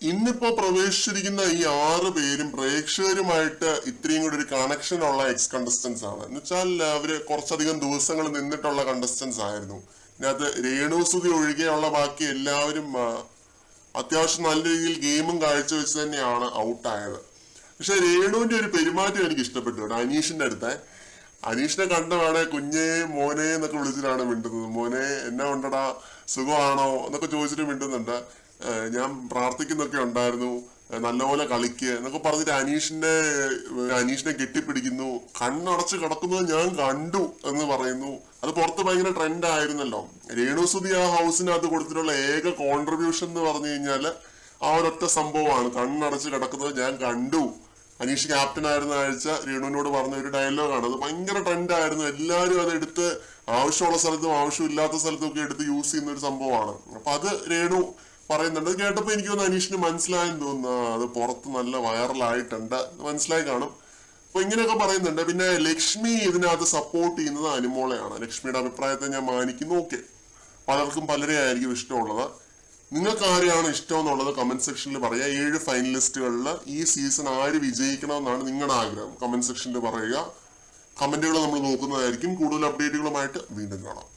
ഇന്നിപ്പോ പ്രവേശിച്ചിരിക്കുന്ന ഈ 6 പേരും പ്രേക്ഷകരുമായിട്ട് ഇത്രയും കൂടി ഒരു കണക്ഷൻ ഉള്ള എക്സ് കണ്ടസ്റ്റൻസ് ആണ്. എന്ന് വെച്ചാൽ അവര് കുറച്ചധികം ദിവസങ്ങൾ നിന്നിട്ടുള്ള കണ്ടസ്റ്റൻസ് ആയിരുന്നു. ഇതിനകത്ത് രേണുസുതി ഒഴികെയുള്ള ബാക്കി എല്ലാവരും അത്യാവശ്യം നല്ല രീതിയിൽ ഗെയിമും കാഴ്ചവെച്ച് തന്നെയാണ് ഔട്ടായത്. പക്ഷെ രേണുവിന്റെ ഒരു പെരുമാറ്റം എനിക്ക് ഇഷ്ടപ്പെട്ടു. അനീഷിന്റെ അടുത്ത് അനീഷിനെ കണ്ട വേണേ കുഞ്ഞേ മോനെ എന്നൊക്കെ വിളിച്ചിട്ടാണ് മിണ്ടുന്നത്. മോനെ എന്നാ ഉണ്ടടാ, സുഖമാണോ എന്നൊക്കെ ചോദിച്ചിട്ട് മിണ്ടുന്നുണ്ട്. ഞാൻ പ്രാർത്ഥിക്കുന്നൊക്കെ ഉണ്ടായിരുന്നു, നല്ലപോലെ കളിക്ക് എന്നൊക്കെ പറഞ്ഞിട്ട് അനീഷിനെ കെട്ടിപ്പിടിക്കുന്നു. കണ്ണടച്ച് കിടക്കുന്നത് ഞാൻ കണ്ടു എന്ന് പറയുന്നു. അത് പുറത്ത് ഭയങ്കര ട്രെൻഡ് ആയിരുന്നല്ലോ. രേണുസുതി ആ ഹൗസിനകത്ത് കൊടുത്തിട്ടുള്ള ഏക കോൺട്രിബ്യൂഷൻ എന്ന് പറഞ്ഞു കഴിഞ്ഞാല് ആ ഒരൊറ്റ സംഭവമാണ്, കണ്ണടച്ച് കിടക്കുന്നത് ഞാൻ കണ്ടു. അനീഷ് ക്യാപ്റ്റൻ ആയിരുന്ന ആഴ്ച രേണുവിനോട് പറഞ്ഞ ഒരു ഡയലോഗാണ്. അത് ഭയങ്കര ട്രെൻഡ് ആയിരുന്നു. എല്ലാവരും അത് എടുത്ത് ആവശ്യമുള്ള സ്ഥലത്തും ആവശ്യമില്ലാത്ത സ്ഥലത്തും ഒക്കെ എടുത്ത് യൂസ് ചെയ്യുന്ന ഒരു സംഭവമാണ്. അപ്പൊ അത് രേണു പറയുന്നുണ്ട്. കേട്ടപ്പോ എനിക്ക് തോന്നുന്നു അനീഷിന് മനസ്സിലായെന്ന് തോന്നുന്നു. അത് പുറത്ത് നല്ല വൈറലായിട്ടുണ്ട്, മനസ്സിലായി കാണും. അപ്പൊ ഇങ്ങനെയൊക്കെ പറയുന്നുണ്ട്. പിന്നെ ലക്ഷ്മി ഇതിനകത്ത് സപ്പോർട്ട് ചെയ്യുന്നത് അനുമോളെയാണ്. ലക്ഷ്മിയുടെ അഭിപ്രായത്തെ ഞാൻ മാനിക്കുന്നു. ഓക്കെ, പലർക്കും പലരെ ആയിരിക്കും ഇഷ്ടമുള്ളത്. നിങ്ങൾക്ക് ആരെയാണ് ഇഷ്ടം എന്നുള്ളത് കമന്റ് സെക്ഷനിൽ പറയാം. 7 ഫൈനലിസ്റ്റുകളിൽ ഈ സീസൺ ആര് വിജയിക്കണമെന്നാണ് നിങ്ങളുടെ ആഗ്രഹം കമന്റ് സെക്ഷനിൽ പറയുക. കമന്റുകൾ നമ്മൾ നോക്കുന്നതായിരിക്കും. കൂടുതൽ അപ്ഡേറ്റുകളുമായിട്ട് വീണ്ടും കാണാം.